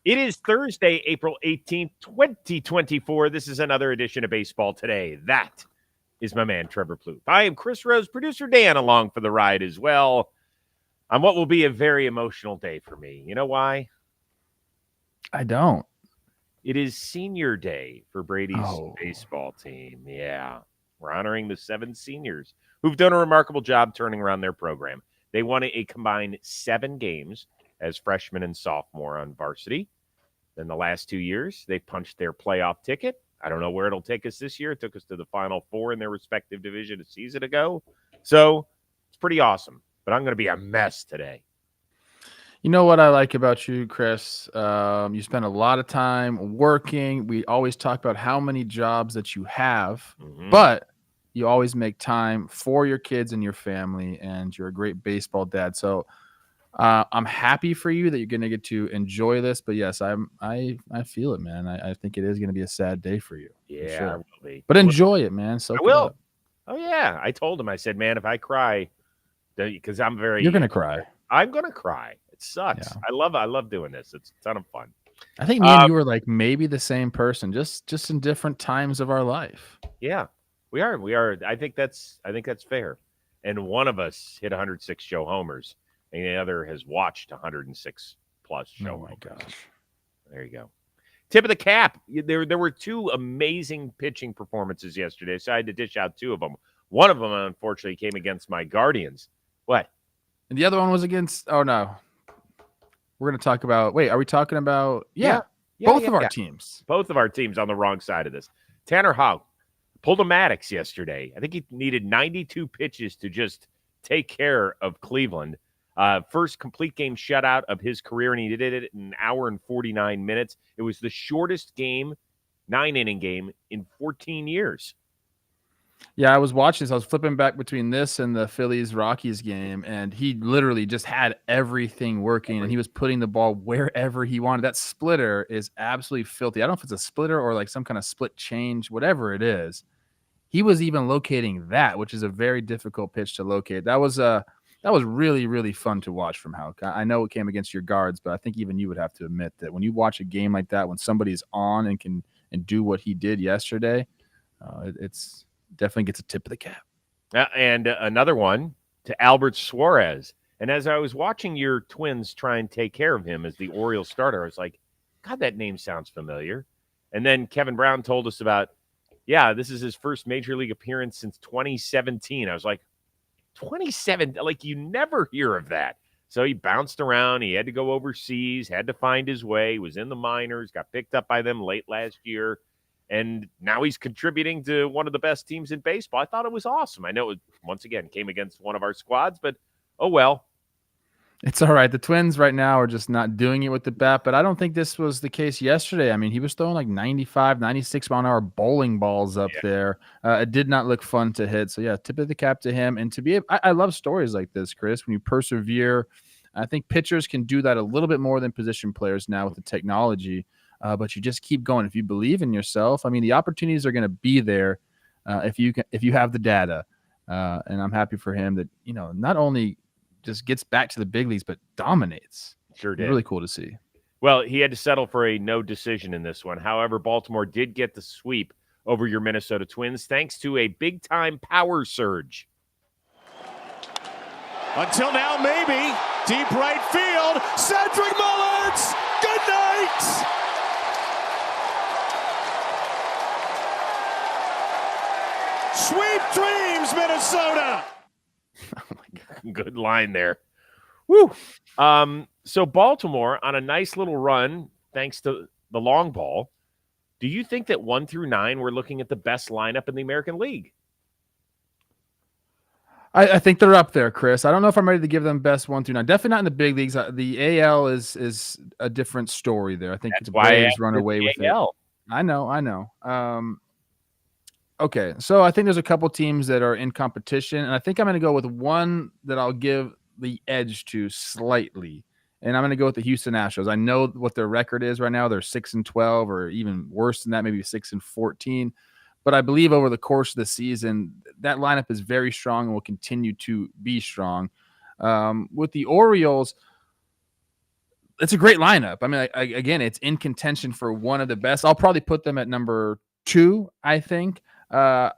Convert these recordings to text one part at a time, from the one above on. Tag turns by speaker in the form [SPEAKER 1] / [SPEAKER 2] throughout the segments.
[SPEAKER 1] It is Thursday, April 18th, 2024. This is another edition of Baseball Today. That is my man, Trevor Plouffe. I am Chris Rose, producer Dan, along for the ride as well on what will be a very emotional day for me. You know why?
[SPEAKER 2] I don't.
[SPEAKER 1] It is senior day for Brady's
[SPEAKER 2] Oh.
[SPEAKER 1] baseball team. Yeah. We're honoring the 7 seniors who've done a remarkable job turning around their program. They won a combined 7 games as freshmen and sophomore on varsity. Then the last 2 years, they punched their playoff ticket. I don't know where it'll take us this year. It took us to the Final Four in their respective division a season ago. So it's pretty awesome. But I'm going to be a mess today.
[SPEAKER 2] You know what I like about you, Chris? You spend a lot of time working. We always talk about how many jobs that you have, but you always make time for your kids and your family, and you're a great baseball dad. So I'm happy for you that you're going to get to enjoy this. But yes, I feel it, man. I think it is going to be a sad day for you.
[SPEAKER 1] Yeah,
[SPEAKER 2] for sure.
[SPEAKER 1] I will be.
[SPEAKER 2] But enjoy it, man.
[SPEAKER 1] I will. Oh, yeah. I told him, I said, man, if I cry, because I'm very...
[SPEAKER 2] You're going to cry.
[SPEAKER 1] I'm going to cry. It sucks. Yeah. I love doing this. It's a ton of fun.
[SPEAKER 2] I think me and you are like maybe the same person, just in different times of our life.
[SPEAKER 1] Yeah, we are. I think that's fair. And one of us hit 106 show homers, and the other has watched 106 plus show homers.
[SPEAKER 2] Oh my gosh!
[SPEAKER 1] There you go. Tip of the cap. There were 2 amazing pitching performances yesterday, so I had to dish out 2 of them. One of them, unfortunately, came against my Guardians. What?
[SPEAKER 2] And the other one was against. Oh no. We're going to talk about. Wait, are we talking about? Both of our teams.
[SPEAKER 1] Both of our teams on the wrong side of this. Tanner Houck pulled a Maddox yesterday. I think he needed 92 pitches to just take care of Cleveland. First complete game shutout of his career, and he did it in an hour and 49 minutes. It was the shortest game, 9-inning game, in 14 years.
[SPEAKER 2] Yeah, I was watching this. I was flipping back between this and the Phillies-Rockies game, and he literally just had everything working, and he was putting the ball wherever he wanted. That splitter is absolutely filthy. I don't know if it's a splitter or like some kind of split change, whatever it is. He was even locating that, which is a very difficult pitch to locate. That was really, really fun to watch from Houck. I know it came against your guards, but I think even you would have to admit that when you watch a game like that, when somebody's on and can do what he did yesterday, it's definitely gets a tip of the cap.
[SPEAKER 1] And another one to Albert Suarez. And as I was watching your Twins try and take care of him as the Orioles starter, I was like, God, that name sounds familiar. And then Kevin Brown told us about, this is his first major league appearance since 2017. I was like, 27? Like, you never hear of that. So he bounced around. He had to go overseas, had to find his way. He was in the minors, got picked up by them late last year. And now he's contributing to one of the best teams in baseball. I thought it was awesome. I know it, once again, came against one of our squads, but oh well.
[SPEAKER 2] It's all right. The Twins right now are just not doing it with the bat, but I don't think this was the case yesterday. I mean, he was throwing like 95, 96 mile an hour bowling balls up there. It did not look fun to hit. So, yeah, tip of the cap to him. And to be – I love stories like this, Chris, when you persevere. I think pitchers can do that a little bit more than position players now with the technology. But you just keep going. If you believe in yourself, I mean, the opportunities are going to be there if you have the data. And I'm happy for him that, not only just gets back to the big leagues, but dominates.
[SPEAKER 1] Sure did.
[SPEAKER 2] Really cool to see.
[SPEAKER 1] Well, he had to settle for a no decision in this one. However, Baltimore did get the sweep over your Minnesota Twins thanks to a big-time power surge.
[SPEAKER 3] Until now, maybe. Deep right field. Cedric Mullins. Good night. Sweet dreams, Minnesota.
[SPEAKER 1] Oh my God, good line there. Woo. So Baltimore on a nice little run, thanks to the long ball. Do you think that 1 through 9 we're looking at the best lineup in the American League?
[SPEAKER 2] I think they're up there, Chris. I don't know if I'm ready to give them best 1 through 9. Definitely not in the big leagues. The AL is a different story there. I think the Braves run away with it. I know. Okay, so I think there's a couple teams that are in competition, and I think I'm going to go with one that I'll give the edge to slightly, and I'm going to go with the Houston Astros. I know what their record is right now. They're 6-12, or even worse than that, maybe 6-14. But I believe over the course of the season, that lineup is very strong and will continue to be strong. With the Orioles, it's a great lineup. I mean, again, it's in contention for one of the best. I'll probably put them at number 2, I think. I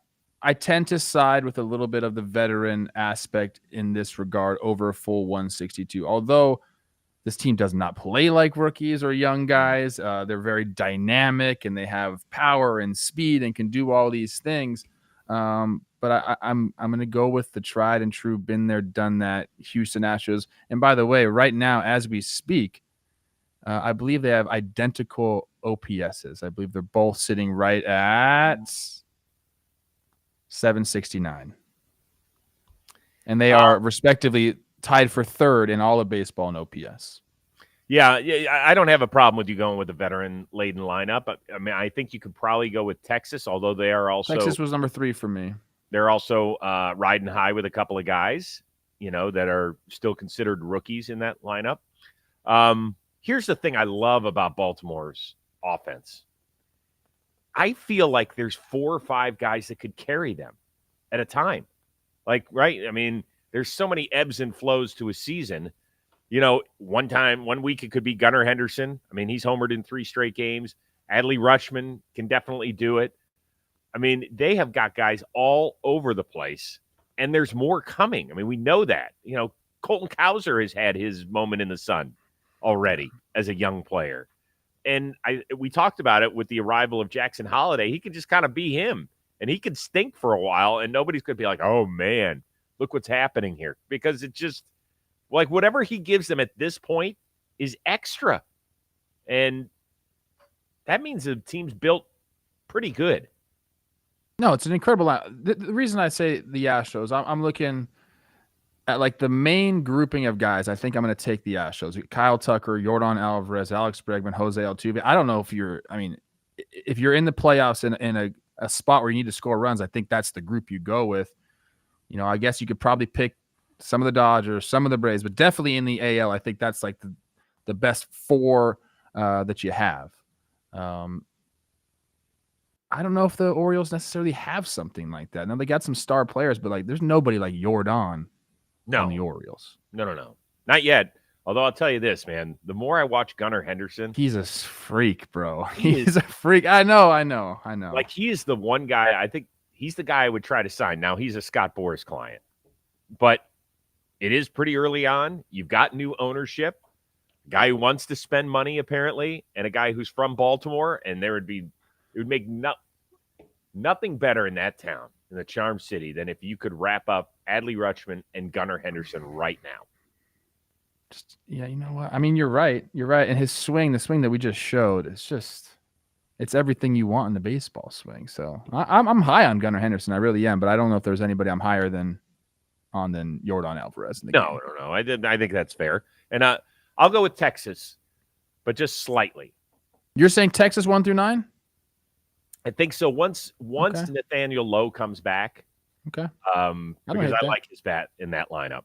[SPEAKER 2] tend to side with a little bit of the veteran aspect in this regard over a full 162. Although this team does not play like rookies or young guys. They're very dynamic and they have power and speed and can do all these things. But I'm going to go with the tried and true, been there, done that Houston Astros. And by the way, right now, as we speak, I believe they have identical OPSs. I believe they're both sitting right at 769. And they are respectively tied for 3rd in all of baseball in OPS.
[SPEAKER 1] Yeah, I don't have a problem with you going with the veteran-laden lineup. I mean, I think you could probably go with Texas, although they are also
[SPEAKER 2] Texas was number 3 for me.
[SPEAKER 1] They're also riding high with a couple of guys, that are still considered rookies in that lineup. Here's the thing I love about Baltimore's offense. I feel like there's 4 or 5 guys that could carry them at a time. Like, right? I mean, there's so many ebbs and flows to a season. One week it could be Gunnar Henderson. I mean, he's homered in 3 straight games. Adley Rutschman can definitely do it. I mean, they have got guys all over the place, and there's more coming. I mean, we know that. Colton Cowser has had his moment in the sun already as a young player. And we talked about it with the arrival of Jackson Holliday. He could just kind of be him, and he could stink for a while, and nobody's going to be like, oh, man, look what's happening here. Because it just, like, whatever he gives them at this point is extra. And that means the team's built pretty good.
[SPEAKER 2] No, it's an incredible line. The reason I say the Astros, I'm looking at like the main grouping of guys. I think I'm going to take the Astros. Kyle Tucker, Yordan Alvarez, Alex Bregman, Jose Altuve. I don't know if you're in the playoffs in a spot where you need to score runs, I think that's the group you go with. I guess you could probably pick some of the Dodgers, some of the Braves, but definitely in the AL, I think that's like the best 4 that you have. I don't know if the Orioles necessarily have something like that. Now they got some star players, but like there's nobody like Yordan on the Orioles.
[SPEAKER 1] No. Not yet. Although I'll tell you this, man, the more I watch Gunnar Henderson,
[SPEAKER 2] he's a freak, bro. He's a freak. I know.
[SPEAKER 1] Like, he is the one guy, I think he's the guy I would try to sign. Now, he's a Scott Boras client, but it is pretty early on. You've got new ownership, a guy who wants to spend money apparently, and a guy who's from Baltimore, and it would make nothing better in that town, in the Charm City, than if you could wrap up Adley Rutschman and Gunnar Henderson right now.
[SPEAKER 2] Yeah, you know what? I mean, you're right. And his swing, the swing that we just showed, it's everything you want in the baseball swing. So I'm high on Gunnar Henderson. I really am, but I don't know if there's anybody I'm higher than Yordan Alvarez.
[SPEAKER 1] No. I think that's fair. And I'll go with Texas, but just slightly.
[SPEAKER 2] You're saying Texas 1 through 9?
[SPEAKER 1] I think so. Once Nathaniel Lowe comes back,
[SPEAKER 2] okay.
[SPEAKER 1] Because I like his bat in that lineup.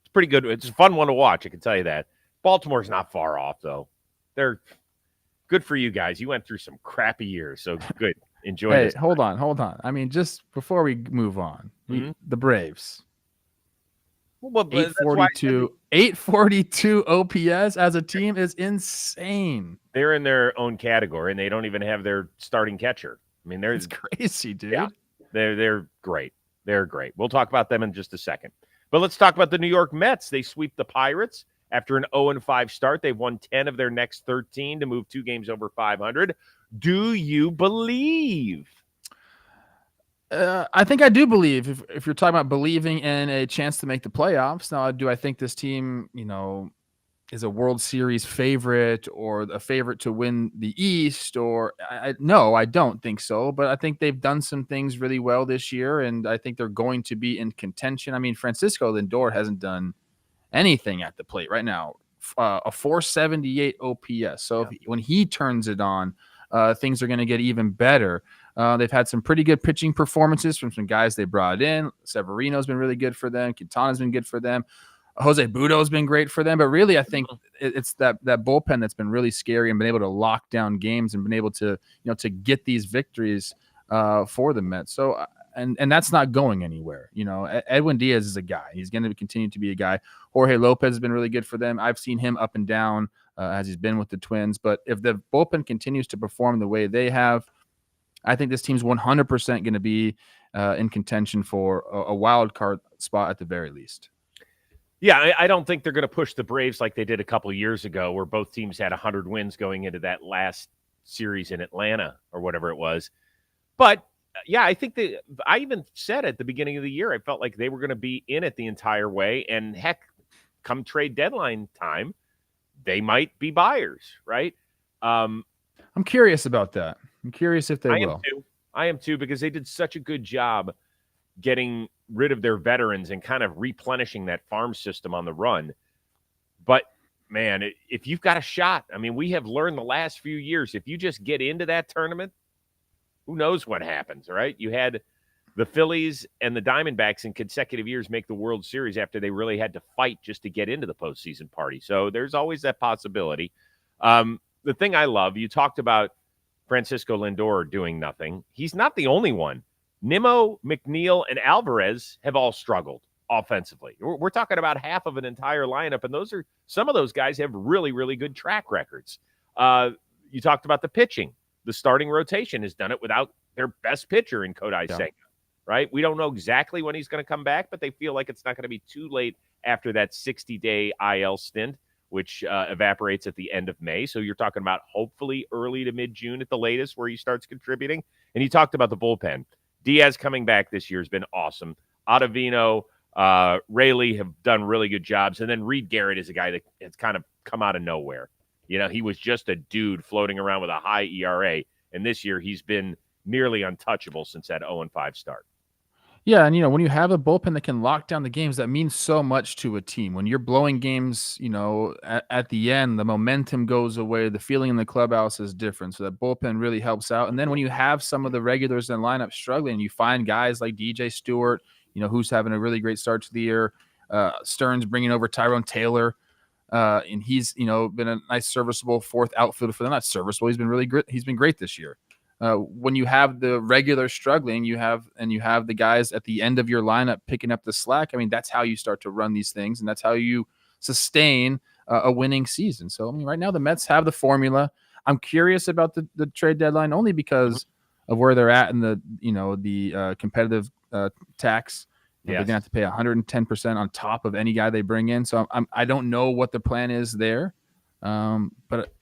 [SPEAKER 1] It's pretty good. It's a fun one to watch. I can tell you that. Baltimore's not far off, though. They're good for you guys. You went through some crappy years, so good. Enjoy this.
[SPEAKER 2] Hold on. I mean, just before we move on, the Braves. Well, 842 OPS as a team is insane.
[SPEAKER 1] They're in their own category, and they don't even have their starting catcher. I mean,
[SPEAKER 2] it's crazy, dude.
[SPEAKER 1] Yeah, they're great. They're great. We'll talk about them in just a second. But let's talk about the New York Mets. They sweep the Pirates after an 0-5 start. They've won 10 of their next 13 to move 2 games over 500. Do you believe?
[SPEAKER 2] I think I do believe. If you're talking about believing in a chance to make the playoffs, now do I think this team, is a World Series favorite or a favorite to win the East? Or no, I don't think so. But I think they've done some things really well this year, and I think they're going to be in contention. I mean, Francisco Lindor hasn't done anything at the plate right now. A 478 OPS. So when he turns it on, things are going to get even better. They've had some pretty good pitching performances from some guys they brought in. Severino's been really good for them. Quintana's been good for them. Jose Budo's been great for them. But really, I think it's that bullpen that's been really scary and been able to lock down games and been able to, to get these victories for the Mets. So and that's not going anywhere. Edwin Diaz is a guy. He's going to continue to be a guy. Jorge Lopez has been really good for them. I've seen him up and down as he's been with the Twins. But if the bullpen continues to perform the way they have, I think this team's 100% going to be in contention for a wild card spot at the very least.
[SPEAKER 1] Yeah, I don't think they're going to push the Braves like they did a couple of years ago, where both teams had 100 wins going into that last series in Atlanta or whatever it was. But yeah, I think I even said at the beginning of the year, I felt like they were going to be in it the entire way. And heck, come trade deadline time, they might be buyers, right?
[SPEAKER 2] I'm curious about that. I'm curious if they will.
[SPEAKER 1] I am too, because they did such a good job getting rid of their veterans and kind of replenishing that farm system on the run. But man, if you've got a shot, I mean, we have learned the last few years, if you just get into that tournament, who knows what happens, right? You had the Phillies and the Diamondbacks in consecutive years make the World Series after they really had to fight just to get into the postseason party. So there's always that possibility. The thing I love, you talked about Francisco Lindor doing nothing. He's not the only one. Nimmo, McNeil, and Alvarez have all struggled offensively. We're talking about half of an entire lineup, and some of those guys have really, really good track records. You talked about the pitching. The starting rotation has done it without their best pitcher in Kodai Senga, right? We don't know exactly when he's going to come back, but they feel like it's not going to be too late after that 60-day IL stint, which evaporates at the end of May. So you're talking about hopefully early to mid-June at the latest where he starts contributing. And you talked about the bullpen. Diaz coming back this year has been awesome. Ottavino, Rayleigh have done really good jobs. And then Reed Garrett is a guy that has kind of come out of nowhere. He was just a dude floating around with a high ERA. And this year he's been nearly untouchable since that 0-5 start.
[SPEAKER 2] Yeah, and when you have a bullpen that can lock down the games, that means so much to a team. When you're blowing games, at the end, the momentum goes away. The feeling in the clubhouse is different. So that bullpen really helps out. And then when you have some of the regulars in the lineup struggling, you find guys like DJ Stewart, who's having a really great start to the year. Stearns bringing over Tyrone Taylor. And he's, been a nice serviceable fourth outfielder for them. Not serviceable. He's been really great. He's been great this year. When you have the regulars struggling, you have the guys at the end of your lineup picking up the slack. I mean, that's how you start to run these things, and that's how you sustain a winning season. So, I mean, right now the Mets have the formula. I'm curious about the trade deadline only because of where they're at in the competitive tax. They're going to have to pay 110% on top of any guy they bring in. So I don't know what the plan is there, but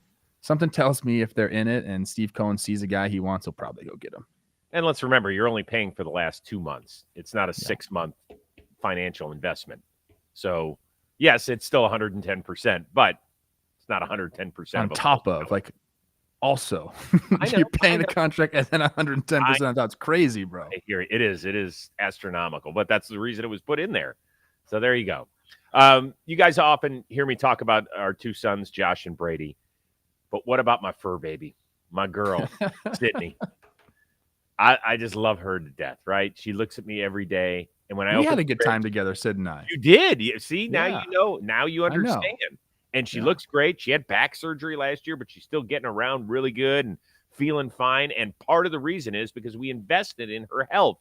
[SPEAKER 2] something tells me if they're in it and Steve Cohen sees a guy he wants, he'll probably go get him.
[SPEAKER 1] And let's remember, you're only paying for the last 2 months. It's not a 6-month financial investment. So, yes, it's still 110%, but it's not 110%
[SPEAKER 2] on top of, like, also. You're paying the contract and then 110% on top. It's crazy, bro.
[SPEAKER 1] I hear it. It is astronomical, but that's the reason it was put in there. So there you go. You guys often hear me talk about our two sons, Josh and Brady. But what about my fur baby, my girl, Sydney? I just love her to death, right? She looks at me every day. And when we
[SPEAKER 2] had a good time together, Sid and I.
[SPEAKER 1] You did. See, now you know. Now you understand. And she looks great. She had back surgery last year, but she's still getting around really good and feeling fine. And part of the reason is because we invested in her health,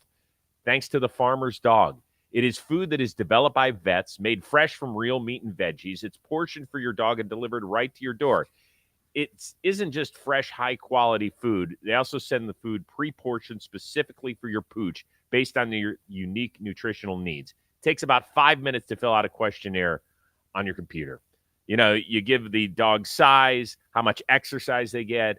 [SPEAKER 1] thanks to the farmer's dog. It is food that is developed by vets, made fresh from real meat and veggies. It's portioned for your dog and delivered right to your door. It isn't just fresh, high-quality food. They also send the food pre-portioned specifically for your pooch based on your unique nutritional needs. It takes about 5 minutes to fill out a questionnaire on your computer. You give the dog size, how much exercise they get,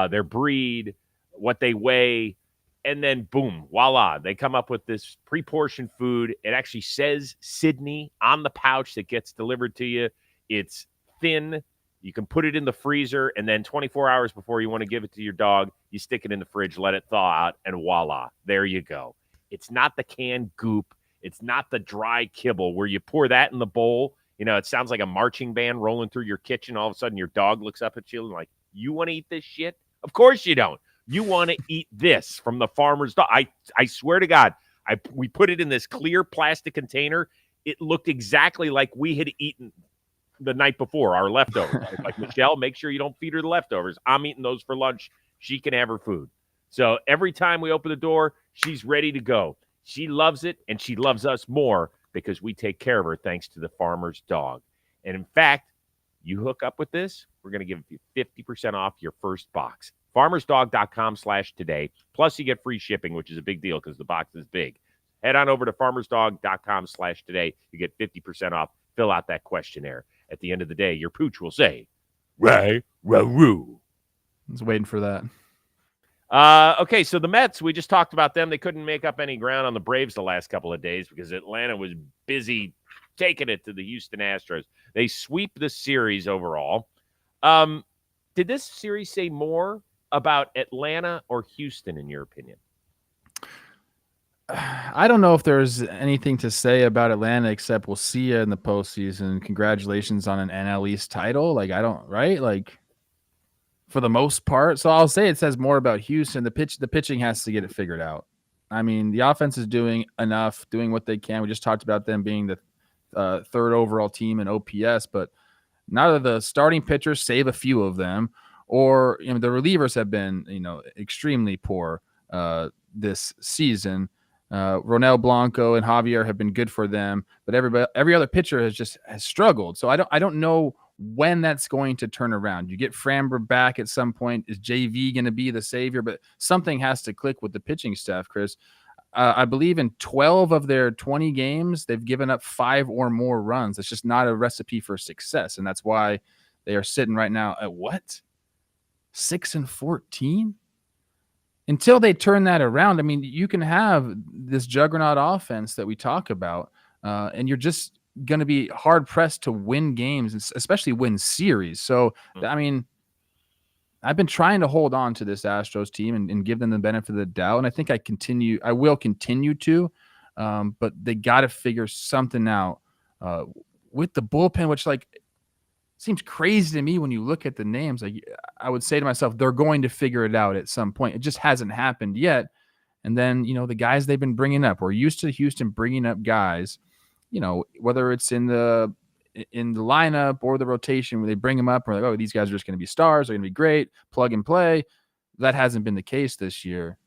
[SPEAKER 1] their breed, what they weigh, and then boom, voila, they come up with this pre-portioned food. It actually says Sydney on the pouch that gets delivered to you. It's thin. You can put it in the freezer, and then 24 hours before you want to give it to your dog, you stick it in the fridge, let it thaw out, and voila, there you go. It's not the canned goop. It's not the dry kibble where you pour that in the bowl. It sounds like a marching band rolling through your kitchen. All of a sudden, your dog looks up at you and like, you want to eat this shit? Of course you don't. You want to eat this from the farmer's dog. I swear to God, we put it in this clear plastic container. It looked exactly like we had eaten the night before, our leftovers. Like, Michelle, make sure you don't feed her the leftovers. I'm eating those for lunch. She can have her food. So every time we open the door, She's ready to go. She loves it, and she loves us more because we take care of her thanks to the Farmer's Dog. And in fact, you hook up with this, we're going to give you 50% off your first box. FarmersDog.com/today. Plus, you get free shipping, which is a big deal because the box is big. Head on over to FarmersDog.com/today. You get 50% off. Fill out that questionnaire. At the end of the day, your pooch will say, "Ray, roo."
[SPEAKER 2] I was waiting for that.
[SPEAKER 1] Okay, so the Mets, we just talked about them. They couldn't make up any ground on the Braves the last couple of days because Atlanta was busy taking it to the Houston Astros. They sweep the series overall. Did this series say more about Atlanta or Houston, in your opinion?
[SPEAKER 2] I don't know if there's anything to say about Atlanta except we'll see you in the postseason. Congratulations on an NL East title. Right? For the most part. So I'll say it says more about Houston. The pitching has to get it figured out. I mean, the offense is doing enough, doing what they can. We just talked about them being the third overall team in OPS, but none of the starting pitchers, save a few of them, or the relievers have been extremely poor this season. Ronel Blanco and Javier have been good for them, but every other pitcher has struggled. So I don't know when that's going to turn around. You get Framber back at some point. Is JV going to be the savior? But something has to click with the pitching staff, Chris. I believe in 12 of their 20 games, they've given up 5 or more runs. It's just not a recipe for success, and that's why they are sitting right now at what? 6-14? Until they turn that around, I mean, you can have this juggernaut offense that we talk about, and you're just going to be hard-pressed to win games, especially win series. So, I mean, I've been trying to hold on to this Astros team and give them the benefit of the doubt, and I think I will continue to, but they got to figure something out with the bullpen, which seems crazy to me when you look at the names. I would say to myself, they're going to figure it out at some point. It just hasn't happened yet. And then, the guys they've been bringing up, we're used to Houston bringing up guys, whether it's in the lineup or the rotation where they bring them up, we're like, oh, these guys are just going to be stars. They're going to be great, plug and play. That hasn't been the case this year.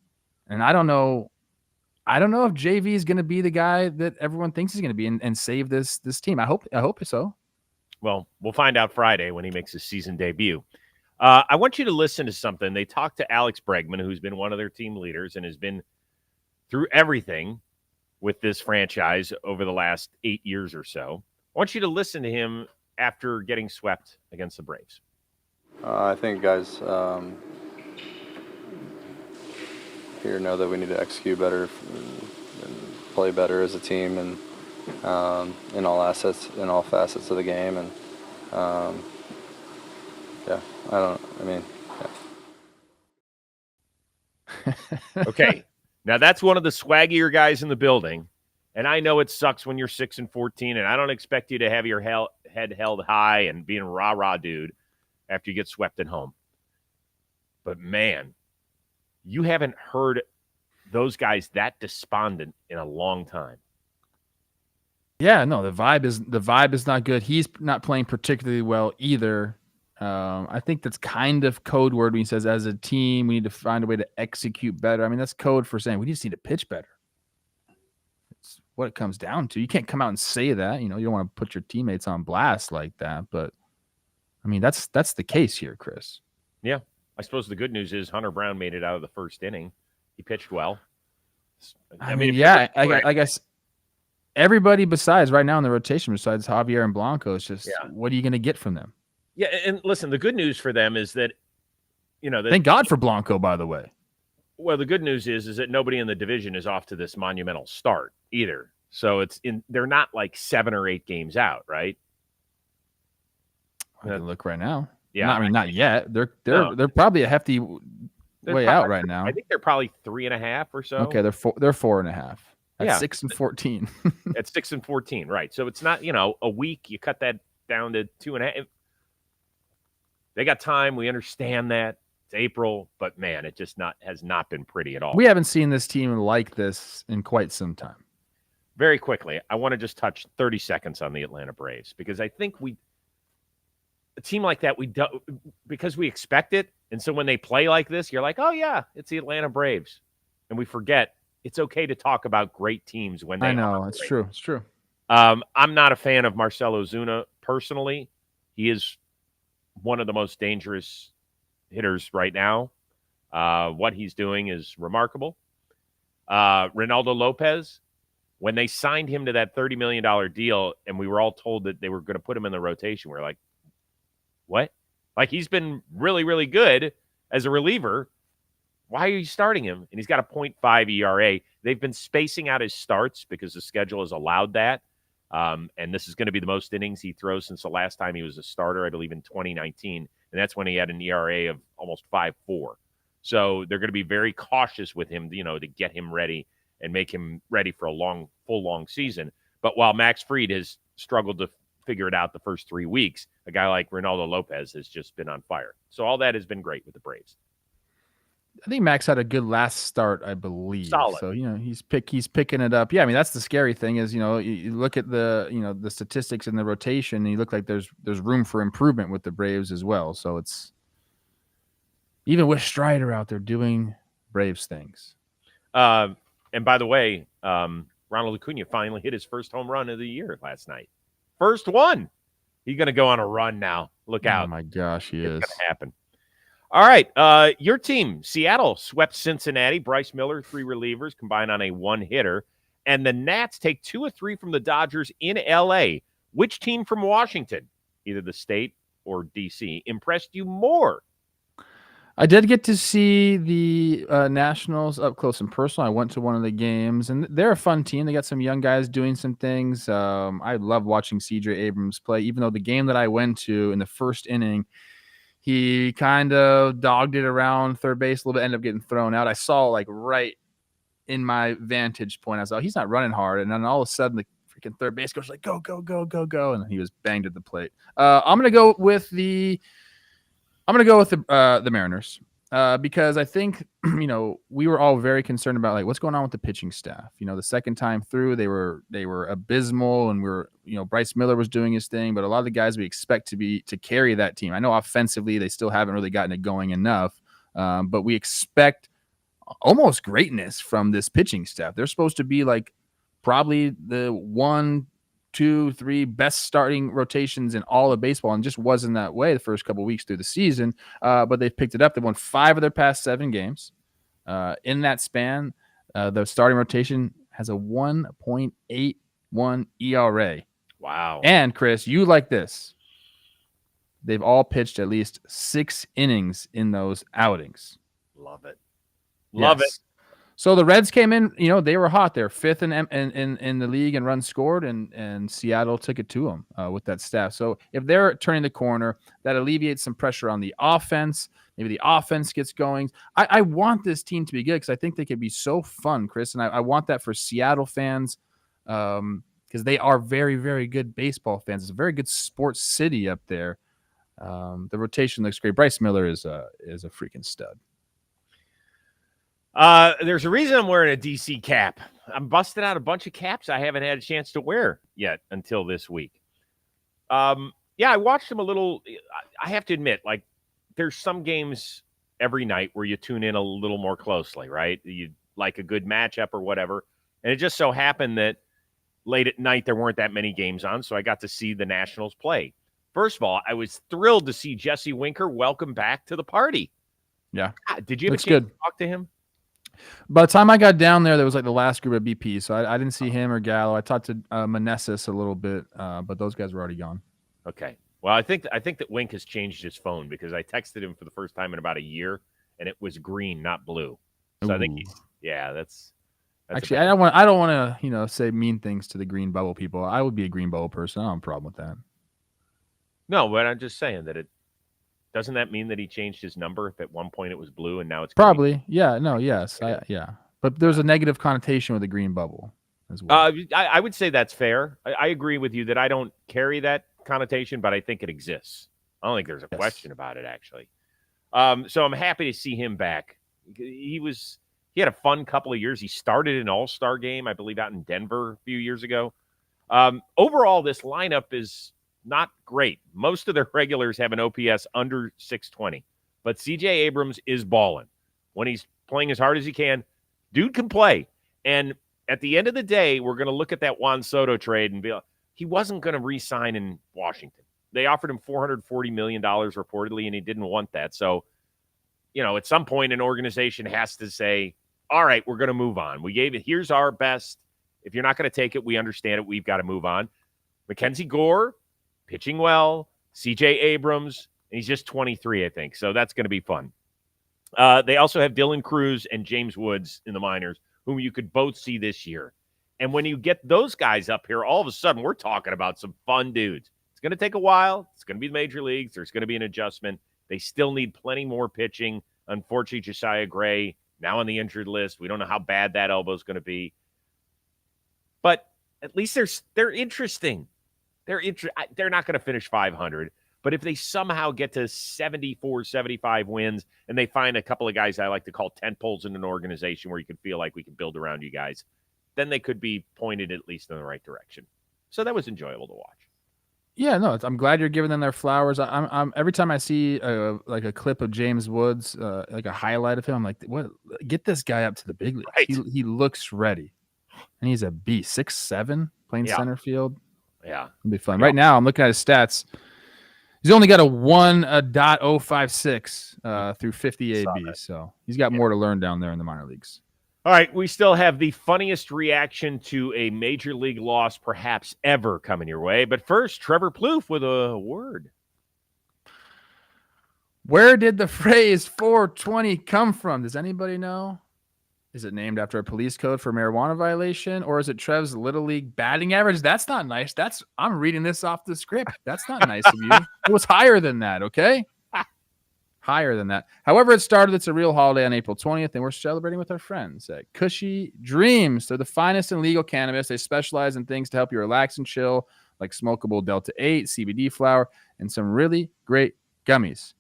[SPEAKER 2] And I don't know if JV is going to be the guy that everyone thinks he's going to be and save this team. I hope so.
[SPEAKER 1] Well, we'll find out Friday when he makes his season debut. I want you to listen to something. They talked to Alex Bregman, who's been one of their team leaders and has been through everything with this franchise over the last 8 years or so. I want you to listen to him after getting swept against the Braves.
[SPEAKER 4] I think guys here know that we need to execute better and play better as a team and in all facets of the game. And
[SPEAKER 1] Okay. Now that's one of the swaggier guys in the building. And I know it sucks when you're 6-14, and I don't expect you to have your head held high and being a rah-rah dude after you get swept at home. But man, you haven't heard those guys that despondent in a long time.
[SPEAKER 2] Yeah, no, the vibe is not good. He's not playing particularly well either. I think that's kind of code word when he says, as a team, we need to find a way to execute better. I mean, that's code for saying we just need to pitch better. It's what it comes down to. You can't come out and say that. You don't want to put your teammates on blast like that. But, I mean, that's the case here, Chris.
[SPEAKER 1] Yeah. I suppose the good news is Hunter Brown made it out of the first inning. He pitched well.
[SPEAKER 2] I mean, yeah, I guess everybody besides right now in the rotation, besides Javier and Blanco, is just what are you going to get from them?
[SPEAKER 1] Yeah, and listen, the good news for them is that,
[SPEAKER 2] thank God for Blanco, by the way.
[SPEAKER 1] Well, the good news is that nobody in the division is off to this monumental start either. So they're not like 7 or 8 games out, right?
[SPEAKER 2] I can look right now.
[SPEAKER 1] Yeah,
[SPEAKER 2] not yet. They're probably a hefty way out right now.
[SPEAKER 1] I think they're probably 3.5 or so.
[SPEAKER 2] Okay, they're 4.5. At 6-14.
[SPEAKER 1] At 6-14, right? So it's not a week. You cut that down to 2.5. They got time. We understand that it's April, but man, it just has not been pretty at all.
[SPEAKER 2] We haven't seen this team like this in quite some time.
[SPEAKER 1] Very quickly, I want to just touch 30 seconds on the Atlanta Braves because I think a team like that, because we expect it. And so when they play like this, you're like, oh yeah, it's the Atlanta Braves. And we forget it's okay to talk about great teams when they
[SPEAKER 2] I know.
[SPEAKER 1] are
[SPEAKER 2] It's
[SPEAKER 1] great.
[SPEAKER 2] true. It's true.
[SPEAKER 1] I'm not a fan of Marcell Ozuna personally. He is one of the most dangerous hitters right now. What he's doing is remarkable. Ronaldo Lopez, when they signed him to that $30 million deal and we were all told that they were going to put him in the rotation, we we're like, what? Like, he's been really, really good as a reliever. Why are you starting him? And he's got a 0.5 ERA. They've been spacing out his starts because the schedule has allowed that. And this is going to be the most innings he throws since the last time he was a starter, I believe in 2019. And that's when he had an ERA of almost 5.4. So they're going to be very cautious with him, to get him ready and make him ready for a full long season. But while Max Fried has struggled to figure it out the first 3 weeks, a guy like Ronaldo Lopez has just been on fire. So all that has been great with the Braves.
[SPEAKER 2] I think Max had a good last start, I believe.
[SPEAKER 1] Solid.
[SPEAKER 2] So, he's picking it up. Yeah, I mean, that's the scary thing is, you look at the, the statistics in the rotation, and you look like there's room for improvement with the Braves as well. So it's even with Strider out there doing Braves things.
[SPEAKER 1] And by the way, Ronald Acuna finally hit his first home run of the year last night. First one. He's going to go on a run now. Look out.
[SPEAKER 2] Oh, my gosh, he is.
[SPEAKER 1] It's going to happen. All right. Your team, Seattle, swept Cincinnati. Bryce Miller, 3 relievers, combined on a 1-hitter. And the Nats take 2 of 3 from the Dodgers in L.A. Which team from Washington, either the state or D.C., impressed you more?
[SPEAKER 2] I did get to see the Nationals up close and personal. I went to one of the games, and they're a fun team. They got some young guys doing some things. I love watching C.J. Abrams play, even though the game that I went to in the first inning, he kind of dogged it around third base a little bit, ended up getting thrown out. I saw like right in my vantage point. I was like, he's not running hard. And then all of a sudden, the freaking third base coach was like, go, go, go, go, go. And he was banged at the plate. I'm going to go with the Mariners because I think, we were all very concerned about like what's going on with the pitching staff. The second time through, they were abysmal, and Bryce Miller was doing his thing, but a lot of the guys we expect to carry that team. I know offensively they still haven't really gotten it going enough, but we expect almost greatness from this pitching staff. They're supposed to be like probably the 1, 2, 3 best starting rotations in all of baseball, and just wasn't that way the first couple of weeks through the season. But they've picked it up. They've won 5 of their past 7 games. In that span, the starting rotation has a 1.81 ERA.
[SPEAKER 1] Wow.
[SPEAKER 2] And Chris, you like this. They've all pitched at least 6 innings in those outings.
[SPEAKER 1] Love it. Love it.
[SPEAKER 2] So the Reds came in, they were hot. They're 5th in the league in runs scored, and Seattle took it to them with that staff. So if they're turning the corner, that alleviates some pressure on the offense. Maybe the offense gets going. I want this team to be good because I think they could be so fun, Chris, and I want that for Seattle fans because they are very, very good baseball fans. It's a very good sports city up there. The rotation looks great. Bryce Miller is a freaking stud.
[SPEAKER 1] There's a reason I'm wearing a DC cap. I'm busting out a bunch of caps I haven't had a chance to wear yet until this week. I watched them a little. I have to admit, like, there's some games every night where you tune in a little more closely, right? You like a good matchup or whatever. And it just so happened that late at night there weren't that many games on, so I got to see the Nationals play. First of all, I was thrilled to see Jesse Winker welcome back to the party.
[SPEAKER 2] Yeah.
[SPEAKER 1] God, did you have
[SPEAKER 2] Looks
[SPEAKER 1] a chance
[SPEAKER 2] good.
[SPEAKER 1] to talk to him?
[SPEAKER 2] By the time I got down there was like the last group of BP, so I didn't see him or Gallo. I talked to Meneses a little bit, but those guys were already gone.
[SPEAKER 1] Okay. Well, I think that Wink has changed his phone because I texted him for the first time in about a year, and it was green, not blue. So I think that's
[SPEAKER 2] actually I don't want to say mean things to the green bubble people. I would be a green bubble person. I don't have a problem with that.
[SPEAKER 1] No, but I'm just saying that doesn't that mean that he changed his number if at one point it was blue and now it's green?
[SPEAKER 2] Probably. Yeah. No. Yes. Yeah. But there's a negative connotation with the green bubble as well.
[SPEAKER 1] I would say that's fair. I agree with you that I don't carry that connotation, but I think it exists. I don't think there's a question about it, actually. So I'm happy to see him back. He had a fun couple of years. He started an all-star game, I believe, out in Denver a few years ago. Overall, this lineup is not great. Most of their regulars have an OPS under 620, but C.J. Abrams is balling. When he's playing as hard as he can, dude can play. And at the end of the day, we're going to look at that Juan Soto trade and be like, he wasn't going to re-sign in Washington. They offered him $440 million reportedly, and he didn't want that. So, at some point, an organization has to say, all right, we're going to move on. We gave it. Here's our best. If you're not going to take it, we understand it. We've got to move on. Mackenzie Gore, pitching well. C.J. Abrams, and he's just 23, I think. So that's going to be fun. They also have Dylan Cruz and James Woods in the minors, whom you could both see this year. And when you get those guys up here, all of a sudden we're talking about some fun dudes. It's going to take a while. It's going to be the major leagues. There's going to be an adjustment. They still need plenty more pitching. Unfortunately, Josiah Gray now on the injured list. We don't know how bad that elbow is going to be. But at least they're interesting. They're not going to finish 500. But if they somehow get to 74, 75 wins, and they find a couple of guys I like to call tent poles in an organization where you can feel like we can build around you guys, then they could be pointed at least in the right direction. So that was enjoyable to watch.
[SPEAKER 2] Yeah, no, I'm glad you're giving them their flowers. I'm every time I see a clip of James Woods, like a highlight of him, I'm like, what? Get this guy up to the big leagues.
[SPEAKER 1] Right.
[SPEAKER 2] He looks ready, and he's a beast. 6'7", playing center field.
[SPEAKER 1] Yeah,
[SPEAKER 2] it'll be fun. Right now, I'm looking at his stats. He's only got a 1.056 through 50 AB, so he's got more to learn down there in the minor leagues.
[SPEAKER 1] All right, we still have the funniest reaction to a major league loss perhaps ever coming your way. But first, Trevor Plouffe with a word.
[SPEAKER 2] Where did the phrase 420 come from? Does anybody know? Is it named after a police code for marijuana violation, or is it Trev's Little League batting average? That's not nice. I'm reading this off the script. That's not nice of you. It was higher than that, okay? Higher than that. However it started, it's a real holiday on April 20th, and we're celebrating with our friends at Cushy Dreams. They're the finest in legal cannabis. They specialize in things to help you relax and chill, like smokable Delta 8, CBD flower, and some really great gummies.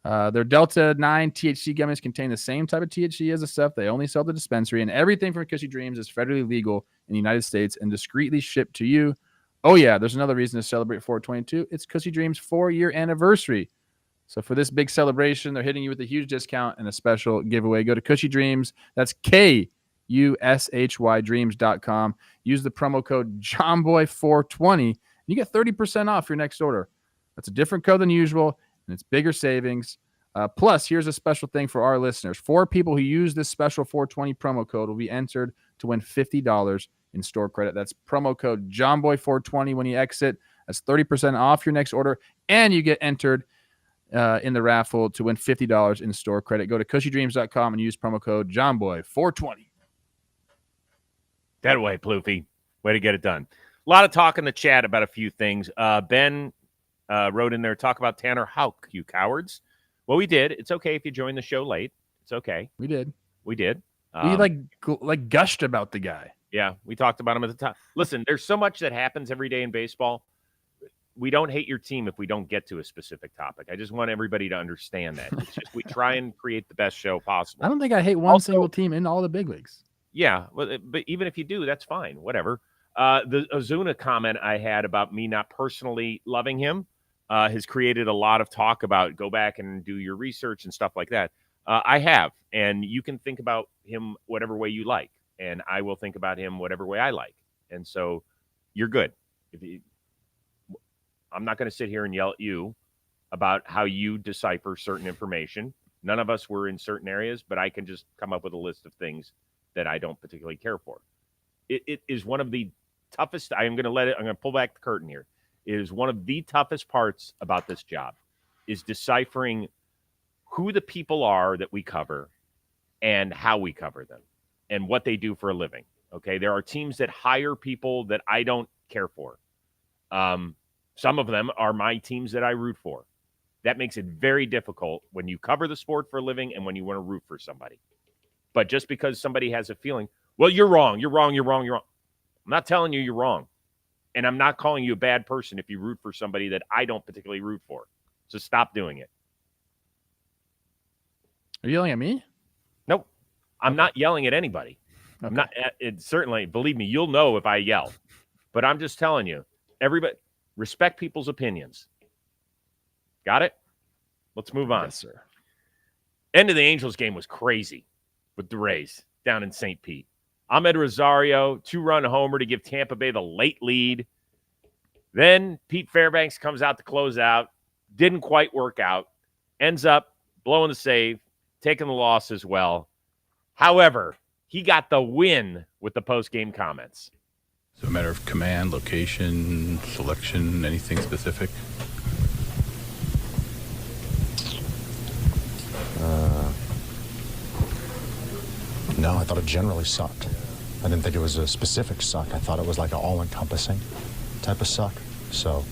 [SPEAKER 2] Their Delta 9 THC gummies contain the same type of THC as the stuff they only sell at the dispensary, and everything from Cushy Dreams is federally legal in the United States and discreetly shipped to you. Oh, yeah, there's another reason to celebrate 422. It's Cushy Dreams' 4-year anniversary. So for this big celebration, they're hitting you with a huge discount and a special giveaway. Go to Cushy Dreams. That's KUSHYDreams.com. Use the promo code JOHNBOY420. You get 30% off your next order. That's a different code than usual, and it's bigger savings. Plus, here's a special thing for our listeners. 4 people who use this special 420 promo code will be entered to win $50 in store credit. That's promo code JOHNBOY420 when you exit. That's 30% off your next order, and you get entered in the raffle to win $50 in store credit. Go to cushydreams.com and use promo code JOHNBOY420.
[SPEAKER 1] That way, Plouffe. Way to get it done. A lot of talk in the chat about a few things. Ben wrote in there, talk about Tanner Houck, you cowards. Well, we did. It's okay if you join the show late. It's okay.
[SPEAKER 2] We did.
[SPEAKER 1] We
[SPEAKER 2] gushed about the guy.
[SPEAKER 1] Yeah, we talked about him at the time. Listen, there's so much that happens every day in baseball. We don't hate your team if we don't get to a specific topic. I just want everybody to understand that. It's just we try and create the best show possible.
[SPEAKER 2] I don't think I hate one single team in all the big leagues.
[SPEAKER 1] Yeah, but even if you do, that's fine. Whatever. The Ozuna comment I had about me not personally loving him has created a lot of talk about go back and do your research and stuff like that. I have, and you can think about him whatever way you like, and I will think about him whatever way I like. And so you're good. I'm not going to sit here and yell at you about how you decipher certain information. None of us were in certain areas, but I can just come up with a list of things that I don't particularly care for. It is one of the toughest. I'm going to pull back the curtain here. It is one of the toughest parts about this job is deciphering who the people are that we cover and how we cover them and what they do for a living. Okay. There are teams that hire people that I don't care for. Some of them are my teams that I root for. That makes it very difficult when you cover the sport for a living and when you want to root for somebody. But just because somebody has a feeling, well, you're wrong. I'm not telling you you're wrong. And I'm not calling you a bad person if you root for somebody that I don't particularly root for. So stop doing it.
[SPEAKER 2] Are you yelling at me?
[SPEAKER 1] Nope. I'm not yelling at anybody. Okay. I'm not. Certainly, believe me, you'll know if I yell. But I'm just telling you, everybody, respect people's opinions. Got it? Let's move on.
[SPEAKER 2] Yes, sir.
[SPEAKER 1] End of the Angels game was crazy with the Rays down in St. Pete. Ahmed Rosario, 2-run homer to give Tampa Bay the late lead. Then Pete Fairbanks comes out to close out. Didn't quite work out. Ends up blowing the save, taking the loss as well. However, he got the win with the post-game comments.
[SPEAKER 5] Is it a matter of command, location, selection, anything specific?
[SPEAKER 6] No, I thought it generally sucked. I didn't think it was a specific suck. I thought it was like an all-encompassing type of suck. So,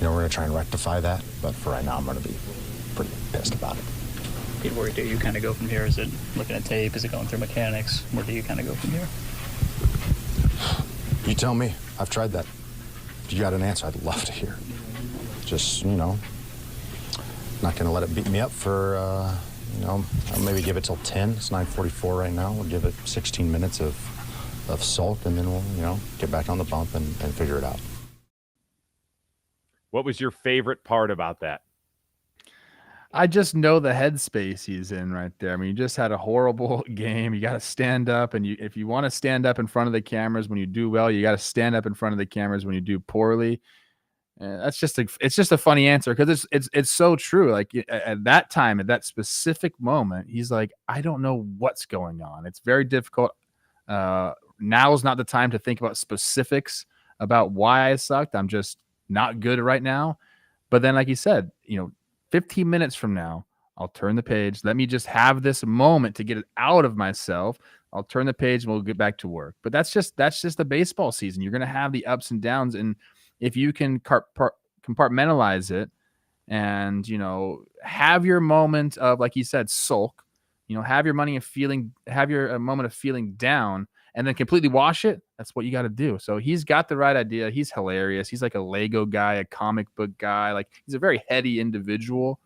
[SPEAKER 6] we're going to try and rectify that. But for right now, I'm going to be pretty pissed about it.
[SPEAKER 7] Pete, where do you kind of go from here? Is it looking at tape? Is it going through mechanics? Where do you kind of go from here?
[SPEAKER 6] You tell me. I've tried that. If you got an answer, I'd love to hear. Just, not going to let it beat me up for, I'll maybe give it till 10. It's 9:44 right now. We'll give it 16 minutes of sulk, and then we'll, get back on the bump and figure it out.
[SPEAKER 1] What was your favorite part about that?
[SPEAKER 2] I just know the headspace he's in right there. I mean, you just had a horrible game. You got to stand up, and if you want to stand up in front of the cameras when you do well, you got to stand up in front of the cameras when you do poorly. It's just a funny answer because it's so true. Like at that time, at that specific moment, he's like, I don't know what's going on. It's very difficult. Now's not the time to think about specifics about why I sucked. I'm just not good right now. But then, like you said, 15 minutes from now, I'll turn the page. Let me just have this moment to get it out of myself. I'll turn the page and we'll get back to work. But that's just the baseball season. You're going to have the ups and downs, and if you can compartmentalize it and, have your moment of, like you said, sulk, have your moment of feeling down and then completely wash it. That's what you got to do. So he's got the right idea. He's hilarious. He's like a Lego guy, a comic book guy. Like he's a very heady individual.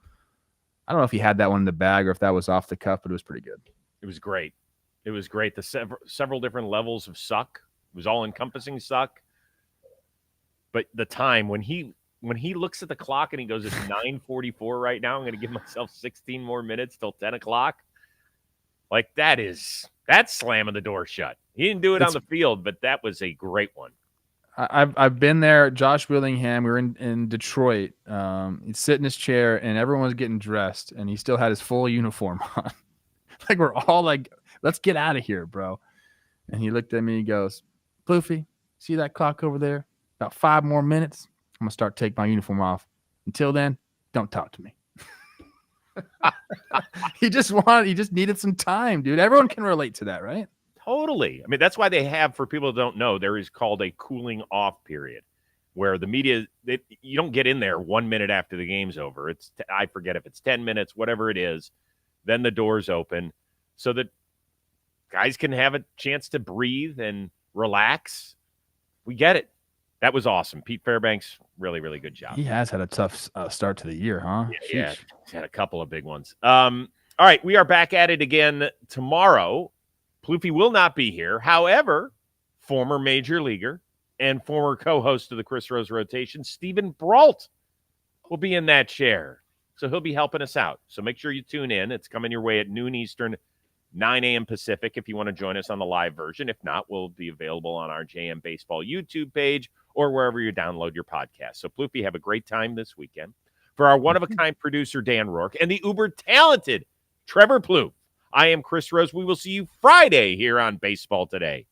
[SPEAKER 2] I don't know if he had that one in the bag or if that was off the cuff, but it was pretty good.
[SPEAKER 1] It was great. It was great. The several different levels of suck. It was all encompassing suck. But the time when he looks at the clock and he goes, it's 9:44 right now. I'm going to give myself 16 more minutes till 10 o'clock. Like that's slamming the door shut. He didn't do it on the field, but that was a great one.
[SPEAKER 2] I've been there. Josh Willingham, we were in Detroit. He'd sit in his chair and everyone was getting dressed and he still had his full uniform on. Like we're all like, let's get out of here, bro. And he looked at me and he goes, Plouffe, see that clock over there? About 5 more minutes, I'm going to start taking my uniform off. Until then, don't talk to me. He just needed some time, dude. Everyone can relate to that, right?
[SPEAKER 1] Totally. I mean, that's why they have, for people that don't know, there is called a cooling off period where the media, you don't get in there 1 minute after the game's over. I forget if it's 10 minutes, whatever it is. Then the doors open so that guys can have a chance to breathe and relax. We get it. That was awesome. Pete Fairbanks, really, really good job.
[SPEAKER 2] He has had a tough start to the year, huh?
[SPEAKER 1] Yeah, he's had a couple of big ones. All right, we are back at it again tomorrow. Plouffe will not be here. However, former major leaguer and former co-host of the Chris Rose rotation, Stephen Brault, will be in that chair. So he'll be helping us out. So make sure you tune in. It's coming your way at noon Eastern, 9 a.m. Pacific if you want to join us on the live version. If not, we'll be available on our JM Baseball YouTube page or wherever you download your podcast. So, Plouffe, have a great time this weekend. For our one-of-a-kind producer, Dan Rourke, and the uber-talented Trevor Plouffe, I am Chris Rose. We will see you Friday here on Baseball Today.